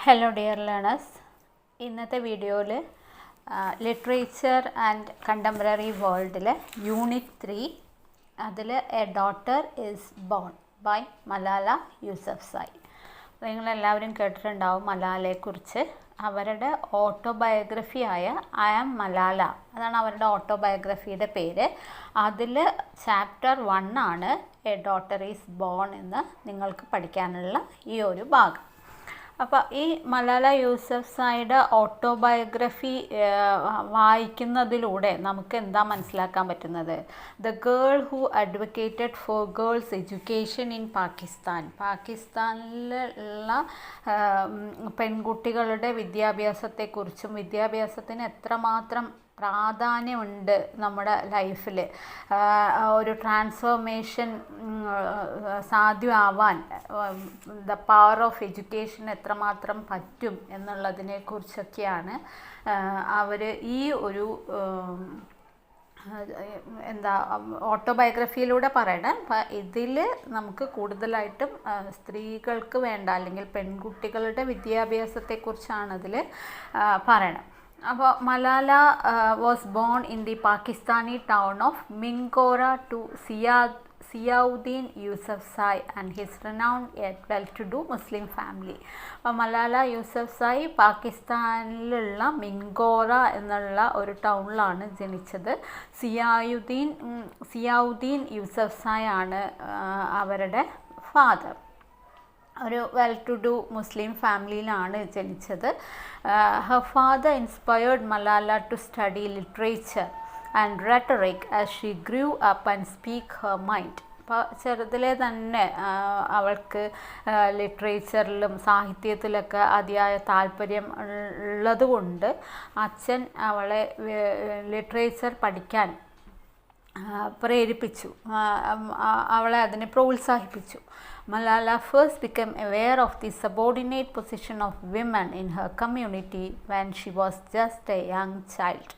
Hello dear learners, ഇന്നത്തെ വീഡിയോയിൽ literature and contemporary വേൾഡിൽ യൂണിറ്റ് 3 അതിൽ a daughter is born by Malala Yousafzai. നിങ്ങളെല്ലാവരും കേട്ടിട്ടുണ്ടാവും മലാലയെക്കുറിച്ച്. അവരുടെ ഓട്ടോബയോഗ്രഫിയായ ഐ ആം മലാല, അതാണ് അവരുടെ ഓട്ടോബയോഗ്രഫിയുടെ പേര്. അതിൽ ചാപ്റ്റർ 1 ആണ് എ ഡോട്ടർ ഈസ് ബോൺ എന്ന് നിങ്ങൾക്ക് പഠിക്കാനുള്ള ഈ ഒരു ഭാഗം. അപ്പോൾ ഈ മലാല യൂസഫ്സായിയുടെ ഓട്ടോബയോഗ്രഫി വായിക്കുന്നതിലൂടെ നമുക്ക് എന്താ മനസ്സിലാക്കാൻ പറ്റുന്നത്? The girl who advocated for girls education in പാകിസ്ഥാനിലുള്ള പെൺകുട്ടികളുടെ വിദ്യാഭ്യാസത്തെക്കുറിച്ചും വിദ്യാഭ്യാസത്തിന് എത്രമാത്രം പ്രാധാന്യമുണ്ട് നമ്മുടെ ലൈഫിൽ, ഒരു ട്രാൻസ്ഫോർമേഷൻ സാധ്യമാവാൻ ദ പവർ ഓഫ് എഡ്യൂക്കേഷൻ എത്രമാത്രം പറ്റും എന്നുള്ളതിനെക്കുറിച്ചൊക്കെയാണ് അവർ ഈ ഒരു ഓട്ടോബയോഗ്രഫിയിലൂടെ പറയണം. അപ്പം ഇതിൽ നമുക്ക് കൂടുതലായിട്ടും സ്ത്രീകൾക്ക് വേണ്ട അല്ലെങ്കിൽ പെൺകുട്ടികളുടെ വിദ്യാഭ്യാസത്തെക്കുറിച്ചാണ് അതിൽ പറയണം. അപ്പോൾ Malala was born in the Pakistani town of Mingora to Ziauddin Yousafzai and his renowned yet well-to-do Muslim family. അപ്പോൾ മലാല യൂസഫ്സായി പാകിസ്ഥാനിലുള്ള മിങ്കോറ എന്നുള്ള ഒരു ടൗണിലാണ് ജനിച്ചത്. സിയാഉദ്ദീൻ യൂസഫ്സായി ആണ് അവരുടെ ഫാദർ. ഒരു വെൽ ടു ഡു മുസ്ലിം ഫാമിലിയിലാണ് ജനിച്ചത്. Her father inspired Malala to study literature and rhetoric as she grew up and speak her mind. അപ്പോൾ ചെറുതിലെ തന്നെ അവൾക്ക് ലിറ്ററേച്ചറിലും സാഹിത്യത്തിലൊക്കെ അതിയായ താല്പര്യം ഉള്ളതുകൊണ്ട് അച്ഛൻ അവളെ ലിറ്ററേച്ചർ പഠിക്കാൻ പ്രേരിപ്പിച്ചു, അവളെ അതിനെ പ്രോത്സാഹിപ്പിച്ചു. Malala first became aware of the subordinate position of women in her community when she was just a young child.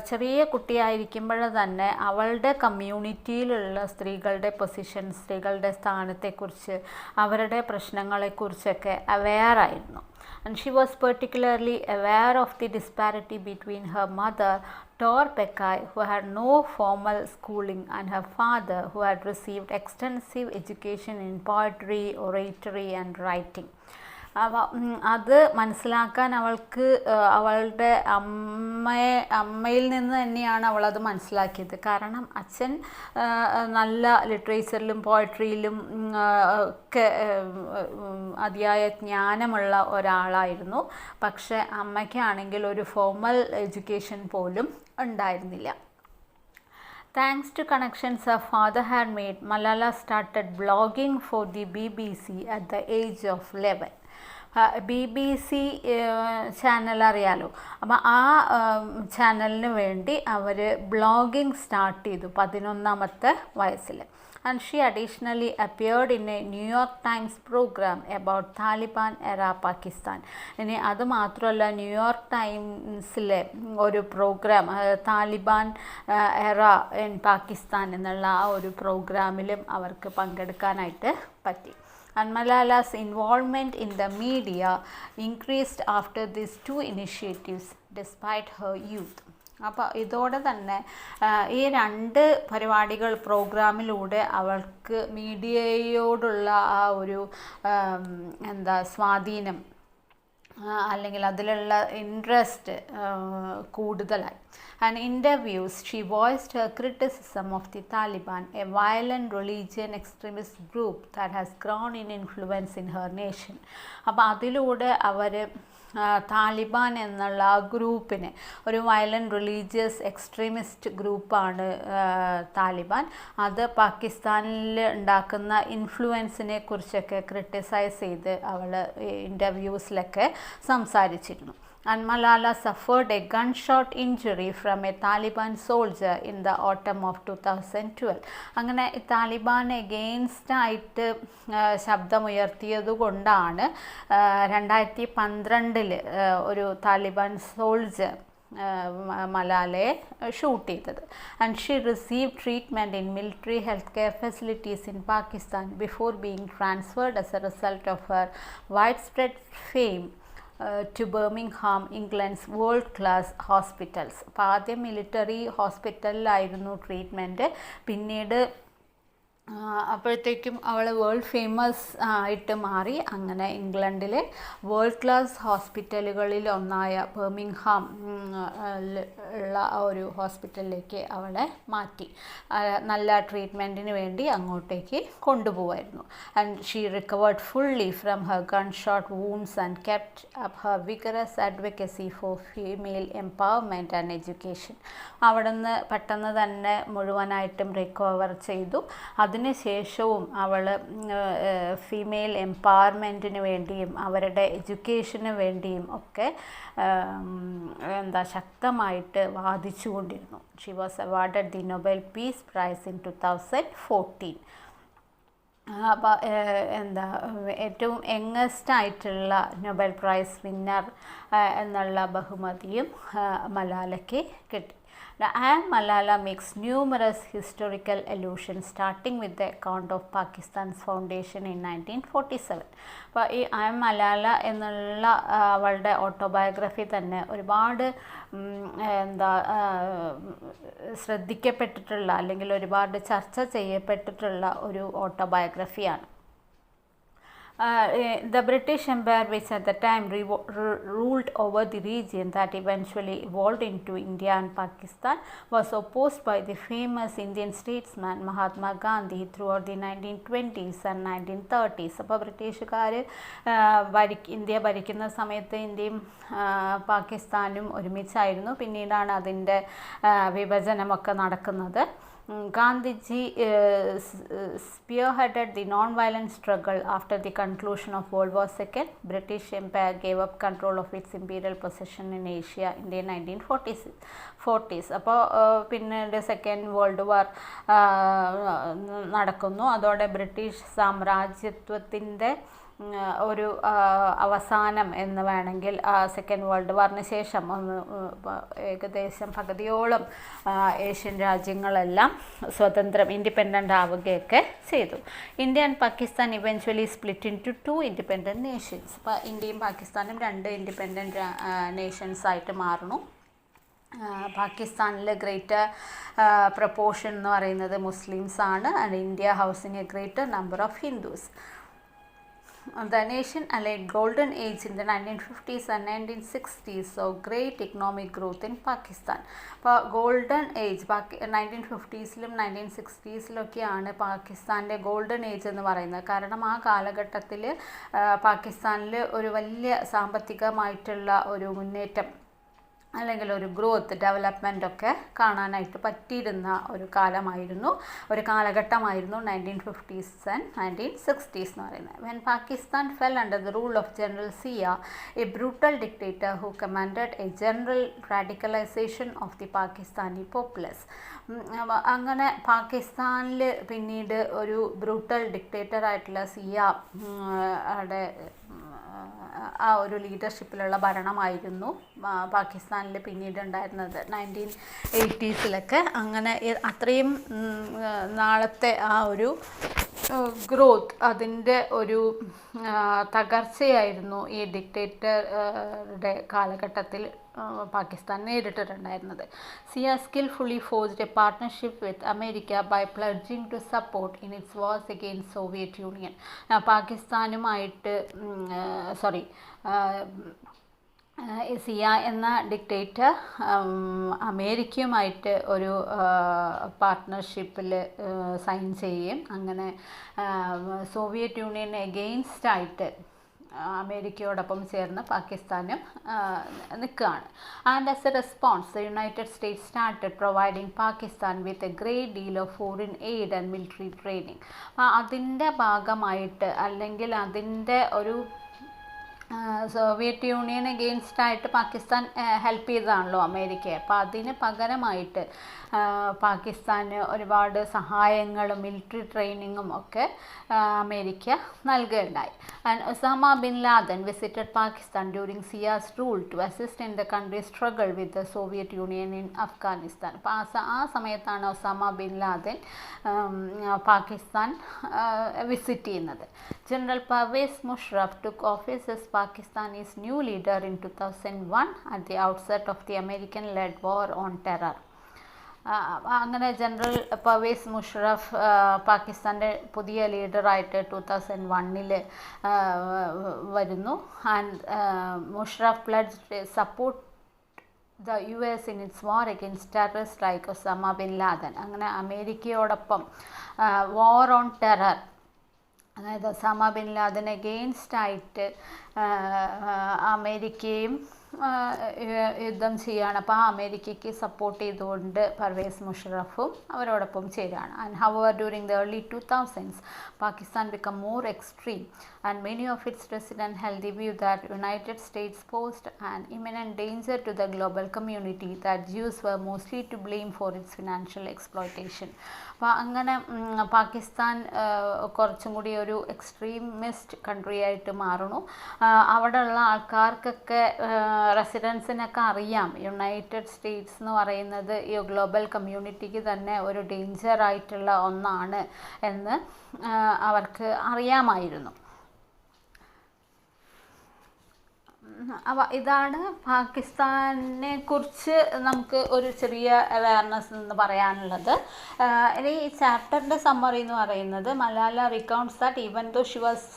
ചെറിയ കുട്ടിയായിരിക്കുമ്പോൾ തന്നെ അവളുടെ കമ്മ്യൂണിറ്റിയിലുള്ള സ്ത്രീകളുടെ പൊസിഷൻ, സ്ത്രീകളുടെ സ്ഥാനത്തെക്കുറിച്ച്, അവരുടെ പ്രശ്നങ്ങളെക്കുറിച്ചൊക്കെ അവെയറായിരുന്നു. And she was particularly aware of the disparity between her mother, Tor Pekai, who had no formal schooling, and her father, who had received extensive education in poetry, oratory, and writing. അത് മനസ്സിലാക്കാൻ അവൾക്ക് അവളുടെ അമ്മയിൽ നിന്ന് തന്നെയാണ് അവളത് മനസ്സിലാക്കിയത്. കാരണം അച്ഛൻ നല്ല ലിറ്ററേച്ചറിലും പോയട്രിയിലും ഒക്കെ അതിയായ ജ്ഞാനമുള്ള ഒരാളായിരുന്നു. പക്ഷേ അമ്മയ്ക്കാണെങ്കിൽ ഒരു ഫോർമൽ എഡ്യൂക്കേഷൻ പോലും ഉണ്ടായിരുന്നില്ല. Thanks to connections her father had made, Malala started blogging for the BBC at the age of 11. BBC channel അറിയാലോ. അപ്പം ആ ചാനലിന് വേണ്ടി അവർ ബ്ലോഗിങ് സ്റ്റാർട്ട് ചെയ്തു 11ാമത്തെ വയസ്സിൽ. And she additionally appeared in a New York Times program about Taliban era Pakistan. ഇനി അത് മാത്രമല്ല, ന്യൂയോർക്ക് ടൈംസിലെ ഒരു പ്രോഗ്രാം താലിബാൻ എറ ഇൻ പാകിസ്ഥാൻ എന്നുള്ള ആ ഒരു പ്രോഗ്രാമിലും അവർക്ക് പങ്കെടുക്കാനായിട്ട് പറ്റി. And Malala's involvement in the media increased after these two initiatives despite her youth. അപ്പോൾ ഇതോടെ തന്നെ ഈ 2 പരിപാടികൾ പ്രോഗ്രാമിലൂടെ അവൾക്ക് മീഡിയയോടുള്ള ആ ഒരു സ്വാധീനം അല്ലെങ്കിൽ അതിലുള്ള ഇൻട്രസ്റ്റ് കൂടുതലായി. And interviews, she voiced her criticism of the Taliban, a violent religion extremist group that has grown in influence in her nation. അപ്പോൾ അതിലൂടെ അവർ താലിബാൻ എന്നുള്ള ആ ഗ്രൂപ്പിനെ, ഒരു വയലൻറ്റ് റിലീജിയസ് എക്സ്ട്രീമിസ്റ്റ് ഗ്രൂപ്പാണ് താലിബാൻ, അത് പാകിസ്ഥാനിൽ ഉണ്ടാക്കുന്ന ഇൻഫ്ലുവൻസിനെ കുറിച്ചൊക്കെ ക്രിട്ടിസൈസ് ചെയ്ത് അവൾ ഇൻ്റർവ്യൂസിലൊക്കെ സംസാരിച്ചിരുന്നു. And Malala suffered a gunshot injury from a Taliban soldier in the autumn of 2012. അങ്ങനെ താലിബാൻ എഗെയിൻസ്റ്റ് ആയിട്ട് ശബ്ദമുയർത്തിയത് കൊണ്ടാണ് 2012 ഒരു താലിബാൻ സോൾജർ മലാലയെ ഷൂട്ട് ചെയ്തത്. And she received treatment in military healthcare facilities in Pakistan before being transferred as a result of her widespread fame to Birmingham, England's world-class hospitals. അപ്പോൾ ആദ്യം military ഹോസ്പിറ്റലിലായിരുന്നു treatment. പിന്നീട് അപ്പോഴത്തേക്കും അവൾ വേൾഡ് ഫേമസ് ആയിട്ട് മാറി. അങ്ങനെ ഇംഗ്ലണ്ടിലെ വേൾഡ് ക്ലാസ് ഹോസ്പിറ്റലുകളിൽ ഒന്നായ ബർമിംഗ്ഹാം ഉള്ള ഒരു ഹോസ്പിറ്റലിലേക്ക് അവളെ മാറ്റി. നല്ല ട്രീറ്റ്മെൻറ്റിന് വേണ്ടി അങ്ങോട്ടേക്ക് കൊണ്ടുപോവായിരുന്നു. And she recovered fully from her gun shot wounds and kept up her vigorous advocacy for female empowerment and education. അവിടുന്ന് പെട്ടെന്ന് തന്നെ മുഴുവനായിട്ടും റിക്കവർ ചെയ്തു. അതിനുശേഷവും അവൾ ഫീമെയിൽ എംപവർമെൻറ്റിന് വേണ്ടിയും അവരുടെ എഡ്യൂക്കേഷന് വേണ്ടിയും ഒക്കെ ശക്തമായിട്ട് വാദിച്ചുകൊണ്ടിരുന്നു. She was awarded the Nobel peace prize in 2014. അപ്പോൾ ഏറ്റവും യങ്ങസ്റ്റ് ആയിട്ടുള്ള നൊബേൽ പ്രൈസ് വിന്നർ എന്നുള്ള ബഹുമതിയും മലാലയ്ക്ക് കിട്ടി. I am Malala makes numerous historical allusions, starting with the account of Pakistan's foundation in 1947. അപ്പോൾ ഈ I am Malala എന്നുള്ള അവളുടെ ഓട്ടോബയോഗ്രഫി തന്നെ ഒരുപാട് ശ്രദ്ധിക്കപ്പെട്ടിട്ടുള്ള അല്ലെങ്കിൽ ഒരുപാട് ചർച്ച ചെയ്യപ്പെട്ടിട്ടുള്ള ഒരു ഓട്ടോബയോഗ്രഫിയാണ്. The British Empire, which at the time ruled over the region that eventually evolved into India and Pakistan, was opposed by the famous Indian statesman Mahatma Gandhi throughout the 1920s and 1930s. അപ്പോൾ ബ്രിട്ടീഷുകാർ India ഭരിക്കുന്ന സമയത്ത് ഇന്ത്യയും പാകിസ്ഥാനും ഒരുമിച്ചായിരുന്നു. പിന്നീടാണ് അതിൻ്റെ വിഭജനമൊക്കെ നടക്കുന്നത്. Gandhiji spearheaded the non-violent struggle after the conclusion of World War II. British Empire gave up control of its imperial possession in Asia in the 1940s. അപ്പോൾ പിന്നീട് സെക്കൻഡ് വേൾഡ് വാർ നടക്കുന്നു. അതോടെ ബ്രിട്ടീഷ് സാമ്രാജ്യത്വത്തിൻ്റെ ഒരു അവസാനം എന്ന് വേണമെങ്കിൽ സെക്കൻഡ് വേൾഡ് വാറിന് ശേഷം ഏകദേശം പകുതിയോളം ഏഷ്യൻ രാജ്യങ്ങളെല്ലാം ഇൻഡിപെൻഡൻ്റ് ആവുകയൊക്കെ ചെയ്തു. India and Pakistan eventually split into 2 independent nations. അപ്പോൾ ഇന്ത്യയും പാകിസ്ഥാനും 2 ഇൻഡിപെൻഡൻറ്റ് നേഷൻസ് ആയിട്ട് മാറുന്നു. പാകിസ്ഥാനിൽ ഗ്രേറ്റർ പ്രപ്പോർഷൻ എന്ന് പറയുന്നത് മുസ്ലിംസ് ആണ്. And India housing A greater number of Hindus. The nation allied golden age in the 1950s and 1960s, so great economic growth in Pakistan. അപ്പോൾ ഗോൾഡൻ ഏജ് 1950s-ലും 1960s-ലൊക്കെയാണ് പാകിസ്ഥാൻ്റെ golden age എന്ന് പറയുന്നത്. കാരണം ആ കാലഘട്ടത്തിൽ പാകിസ്ഥാനിൽ ഒരു വലിയ സാമ്പത്തികമായിട്ടുള്ള ഒരു മുന്നേറ്റം അല്ലെങ്കിൽ ഒരു ഗ്രോത്ത് ഡെവലപ്മെൻ്റ് ഒക്കെ കാണാനായിട്ട് പറ്റിയിരുന്ന ഒരു കാലഘട്ടമായിരുന്നു 1950s and 1960s എന്ന് പറയുന്നത്. When Pakistan fell under the rule of General Zia, a brutal dictator who commanded a general radicalization of the Pakistani populace. അങ്ങനെ പാകിസ്ഥാനിൽ പിന്നീട് ഒരു ബ്രൂട്ടൽ ഡിക്റ്റേറ്റർ ആയിട്ടുള്ള സിയയുടെ ആ ഒരു ലീഡർഷിപ്പിലുള്ള ഭരണമായിരുന്നു പാകിസ്ഥാനിൽ പിന്നീട് ഉണ്ടായിരുന്നത് 1980s-ലൊക്കെ. അങ്ങനെ അത്രയും നാളത്തെ ആ ഒരു ഗ്രോത്ത് അതിൻ്റെ ഒരു തകർച്ചയായിരുന്നു ഈ ഡിക്റ്റേറ്ററുടെ കാലഘട്ടത്തിൽ പാകിസ്ഥാൻ നേരിട്ടിട്ടുണ്ടായിരുന്നത്. Zia skilfully forced a partnership with America by pledging to support in its wars against Soviet Union. പാകിസ്ഥാനുമായിട്ട് സിയ എന്ന ഡിക്റ്റേറ്റർ അമേരിക്കയുമായിട്ട് ഒരു പാർട്ട്ണർഷിപ്പിൽ സൈൻ ചെയ്യുകയും അങ്ങനെ സോവിയറ്റ് യൂണിയന് എഗെയിൻസ്റ്റായിട്ട് അമേരിക്കയോടൊപ്പം ചേർന്ന് പാകിസ്ഥാനും നിൽക്കുകയാണ്. And as A response the United States started providing Pakistan with a great deal of foreign aid and military training. അതിൻ്റെ ഭാഗമായിട്ട് അല്ലെങ്കിൽ അതിൻ്റെ ഒരു സോവിയറ്റ് യൂണിയൻ എഗെയിൻസ്റ്റായിട്ട് പാകിസ്ഥാൻ ഹെൽപ്പ് ചെയ്തതാണല്ലോ അമേരിക്കയെ. അപ്പോൾ അതിന് പകരമായിട്ട് പാകിസ്ഥാന് ഒരുപാട് സഹായങ്ങളും മിലിറ്ററി ട്രെയിനിങ്ങും ഒക്കെ അമേരിക്ക നൽകുകയുണ്ടായി. And Osama bin Laden visited Pakistan during Zia's rule to assist in the country struggle with the Soviet Union in Afghanistan. അപ്പോൾ ആ സമയത്താണ് Osama bin Laden Pakistan visit ചെയ്യുന്നത്. General Pervez Musharraf took office as Pakistani's new leader in 2001 at the outset of the American-led war on terror. അങ്ങനെ general Pervez Musharraf പാകിസ്ഥാൻ്റെ പുതിയ ലീഡറായിട്ട് 2001 വരുന്നു. And Musharraf pledge support the US in its war against terrorists like Osama bin Laden. അങ്ങനെ അമേരിക്കയോടൊപ്പം war on terror, അതായത് Osama bin Laden against ആയിട്ട് അമേരിക്കയും യുദ്ധം ചെയ്യുകയാണ്. അപ്പോൾ ആ അമേരിക്കയ്ക്ക് സപ്പോർട്ട് ചെയ്തുകൊണ്ട് പർവേസ് മുഷറഫും അവരോടൊപ്പം ചേരുകയാണ്. And however during the early 2000s Pakistan became more extreme and many of its residents held the view that United States posed an imminent danger to the global community, that Jews were mostly to blame for its financial exploitation. അപ്പോൾ അങ്ങനെ പാകിസ്ഥാൻ കുറച്ചും കൂടി ഒരു extremist country ആയിട്ട് മാറുന്നു. അവിടെയുള്ള ആൾക്കാർക്കൊക്കെ റെസിഡൻസിനൊക്കെ അറിയാം യുണൈറ്റഡ് സ്റ്റേറ്റ്സ് എന്ന് പറയുന്നത് ഈ ഗ്ലോബൽ കമ്മ്യൂണിറ്റിക്ക് തന്നെ ഒരു ഡേഞ്ചർ ആയിട്ടുള്ള ഒന്നാണ് എന്ന് അവർക്ക് അറിയാമായിരുന്നു. ഇതാണ് പാകിസ്ഥാനെ കുറിച്ച് നമുക്ക് ഒരു ചെറിയ അവയർനെസ് എന്ന് പറയാനുള്ളത്. ഇനി ഈ ചാപ്റ്ററിൻ്റെ സമ്മറി എന്ന് പറയുന്നത് Malala recounts that even though she was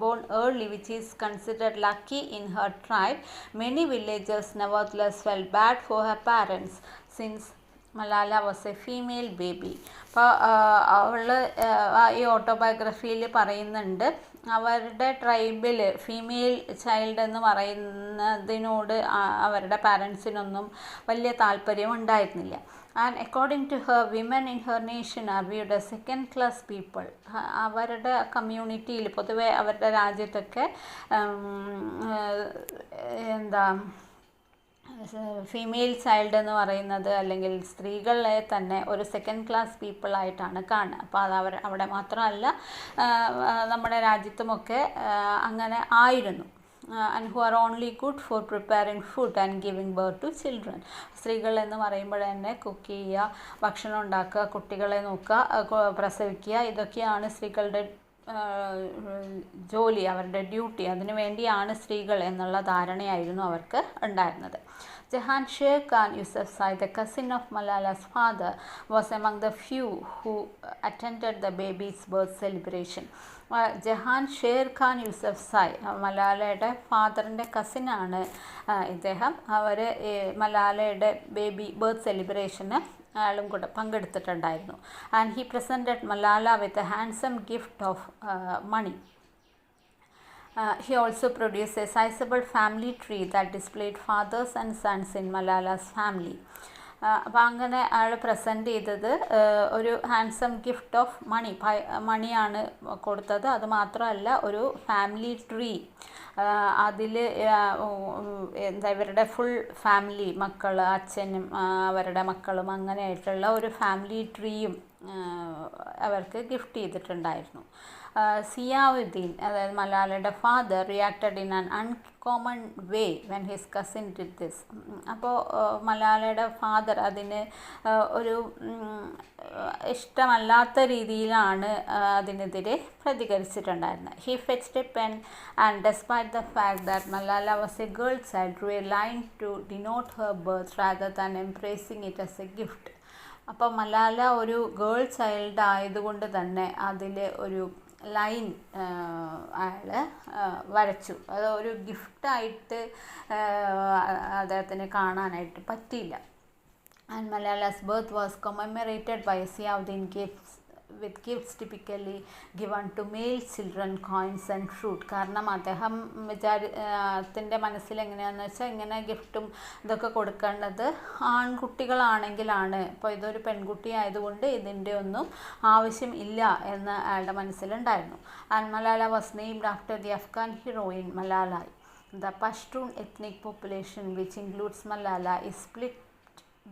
born early, which is considered lucky in her tribe, many villagers nevertheless felt bad for her parents since Malala was a female baby. അപ്പോൾ അവൾ ഈ ഓട്ടോബയോഗ്രഫിയിൽ പറയുന്നുണ്ട് അവരുടെ ട്രൈബിൽ ഫീമെയിൽ ചൈൽഡ് എന്ന് പറയുന്നതിനോട് അവരുടെ പാരൻസിനൊന്നും വലിയ താല്പര്യം ഉണ്ടായിരുന്നില്ല. And according to her, women in her nation are viewed as second class people. അവരുടെ കമ്മ്യൂണിറ്റിയിൽ പൊതുവെ അവരുടെ രാജ്യത്തൊക്കെ എന്താ ഫീമെയിൽ ചൈൽഡ് എന്ന് പറയുന്നത് അല്ലെങ്കിൽ സ്ത്രീകളെ തന്നെ ഒരു സെക്കൻഡ് ക്ലാസ് പീപ്പിളായിട്ടാണ് കാണുക. അപ്പോൾ അത് അവിടെ മാത്രമല്ല നമ്മുടെ രാജ്യത്തുമൊക്കെ അങ്ങനെ ആയിരുന്നു. And who are only good for preparing food and giving birth to children. സ്ത്രീകൾ എന്ന് പറയുമ്പോൾ തന്നെ കുക്ക് ചെയ്യുക, ഭക്ഷണം ഉണ്ടാക്കുക, കുട്ടികളെ നോക്കുക, പ്രസവിക്കുക, ഇതൊക്കെയാണ് സ്ത്രീകളുടെ ജോലി, അവരുടെ ഡ്യൂട്ടി. അതിനു വേണ്ടിയാണ് സ്ത്രീകൾ എന്നുള്ള ധാരണയായിരുന്നു അവർക്ക് ഉണ്ടായിരുന്നത്. Jahan Sher Khan Yousufzai, the cousin of Malala's father, was among the few who attended the baby's birth celebration. Jahan Sher Khan Yousafzai മലാലയുടെ ഫാദറിൻ്റെ കസിനാണ് ഇദ്ദേഹം. അവർ മലാലയുടെ ബേബി ബർത്ത് സെലിബ്രേഷന് അയാളും കൂടെ പങ്കെടുത്തിട്ടുണ്ടായിരുന്നു. And he presented Malala with a handsome gift of money. He also produced a sizable family tree that displayed fathers and sons in Malala's family. അപ്പോൾ അങ്ങനെ അയാൾ present ചെയ്തത് ഒരു ഹാൻസം ഗിഫ്റ്റ് ഓഫ് മണിയാണ് കൊടുത്തത്. അതുമാത്രമല്ല ഒരു ഫാമിലി ട്രീ, അതിൽ എന്താ ഇവരുടെ ഫുൾ ഫാമിലി, മക്കൾ, അച്ഛനും അവരുടെ മക്കളും അങ്ങനെയായിട്ടുള്ള ഒരു ഫാമിലി ട്രീയും അവർക്ക് ഗിഫ്റ്റ് ചെയ്തിട്ടുണ്ടായിരുന്നു. സിയാവുദ്ദീൻ, അതായത് മലാലയുടെ father, reacted in an uncommon way when his cousin did this. അപ്പോൾ മലാലയുടെ ഫാദർ അതിന് ഒരു ഇഷ്ടമല്ലാത്ത രീതിയിലാണ് അതിനെതിരെ പ്രതികരിച്ചിട്ടുണ്ടായിരുന്നത്. He fetched a pen and despite the fact that Malala was a girl child drew a line to denote her birth rather than embracing it as a gift. അപ്പോൾ മലാല ഒരു ഗേൾ ചൈൽഡ് ആയതുകൊണ്ട് തന്നെ അതിൽ ഒരു ലൈൻ അയാൾ വരച്ചു. അത് ഒരു ഗിഫ്റ്റായിട്ട് അദ്ദേഹത്തിന് കാണാനായിട്ട് പറ്റിയില്ല. And Malala's birth was commemorated by Ziauddin with gifts typically given to male children, coins and fruit. കാരണം അദ്ദേഹം വിചാരത്തിൻ്റെ മനസ്സിൽ എങ്ങനെയാണെന്ന് വെച്ചാൽ ഇങ്ങനെ ഗിഫ്റ്റും ഇതൊക്കെ കൊടുക്കേണ്ടത് ആൺകുട്ടികളാണെങ്കിലാണ്. ഇപ്പോൾ ഇതൊരു പെൺകുട്ടി ആയതുകൊണ്ട് ഇതിൻ്റെ ഒന്നും ആവശ്യം ഇല്ല എന്ന് അയാളുടെ മനസ്സിലുണ്ടായിരുന്നു. And Malala was named after the Afghan heroine Malalai. The Pashtun ethnic population, which includes Malala, is split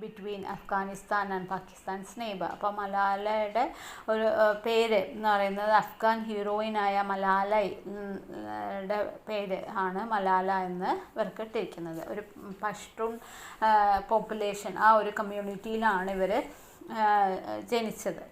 between Afghanistan and Pakistan's neighbour. അപ്പോൾ മലാലയുടെ ഒരു പേര് എന്ന് പറയുന്നത് അഫ്ഗാൻ ഹീറോയിനായ മലാലയുടെ പേര് ആണ് മലാല എന്ന് ഇവർക്ക് ഇട്ടിരിക്കുന്നത്. ഒരു പഷ്തൂൺ പോപ്പുലേഷൻ, ആ ഒരു കമ്മ്യൂണിറ്റിയിലാണ് ഇവർ ജനിച്ചത്.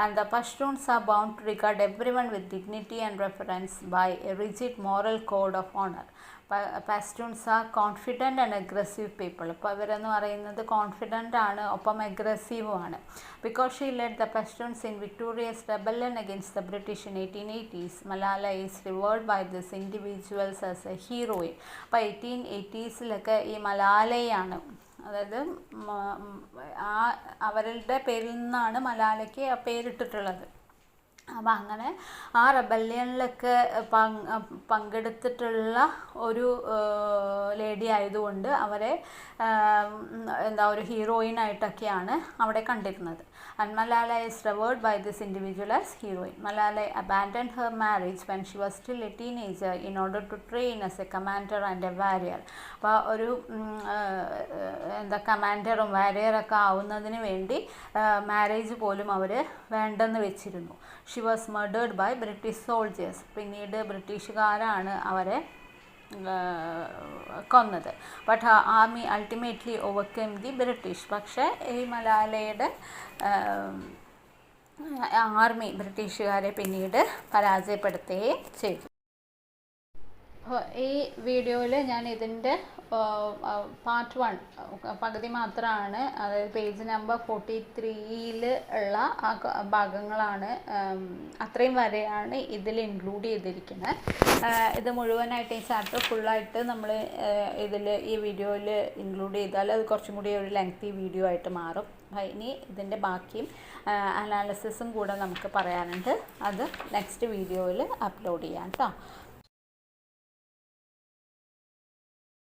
And the Pashtuns are bound to regard every one with dignity and reference by a rigid moral code of honour. Pashtuns are confident and aggressive people. അപ്പോൾ ഇവരെന്ന് പറയുന്നത് കോൺഫിഡൻ്റ് ആണ്, ഒപ്പം അഗ്രസീവും ആണ്. Because she led the Pashtuns in victorious rebellion against the British in 1880s, Malala is revered by these individuals as a heroine. അപ്പോൾ 1880s ഈ മലാലയാണ്, അതായത് അവരുടെ പേരിൽ നിന്നാണ് മലാലയ്ക്ക് ആ പേരിട്ടിട്ടുള്ളത്. അപ്പം അങ്ങനെ ആ റെബല്യനിലൊക്കെ പങ്കെടുത്തിട്ടുള്ള ഒരു ലേഡി ആയതുകൊണ്ട് അവരെ ഒരു ഹീറോയിനായിട്ടൊക്കെയാണ് അവിടെ കണ്ടിരുന്നത്. And Malala is revered by this individual as heroine. Malala abandoned her marriage when she was still a teenager in order to train as a commander and a warrior. അപ്പോൾ ഒരു കമാൻഡറും വാരിയറൊക്കെ ആവുന്നതിന് വേണ്ടി മാരേജ് പോലും അവർ വേണ്ടെന്ന് വെച്ചിരുന്നു. She was murdered by British soldiers. പിന്നീട് ബ്രിട്ടീഷുകാരാണ് അവരെ കൊന്നത്. But army ultimately overcome the British. പക്ഷേ ഈ മലാലയുടെ ആർമി ബ്രിട്ടീഷുകാരെ പിന്നീട് പരാജയപ്പെടുത്തുകയും ചെയ്തു. ഈ വീഡിയോയിൽ ഞാൻ ഇതിൻ്റെ പാർട്ട് 1 പകുതി മാത്രമാണ്, അതായത് പേജ് നമ്പർ 43 ഉള്ള ആ ഭാഗങ്ങളാണ്, അത്രയും വരെയാണ് ഇതിൽ ഇൻക്ലൂഡ് ചെയ്തിരിക്കുന്നത്. ഇത് മുഴുവനായിട്ട് ഈ ചാപ്റ്റർ ഫുള്ളായിട്ട് നമ്മൾ ഈ വീഡിയോയിൽ ഇൻക്ലൂഡ് ചെയ്താൽ അത് കുറച്ചും കൂടി ഒരു ലെങ്തി വീഡിയോ ആയിട്ട് മാറും. ഇനി ഇതിൻ്റെ ബാക്കിയും അനാലിസിസും കൂടെ നമുക്ക് പറയാനുണ്ട്. അത് നെക്സ്റ്റ് വീഡിയോയിൽ അപ്ലോഡ് ചെയ്യാം കേട്ടോ.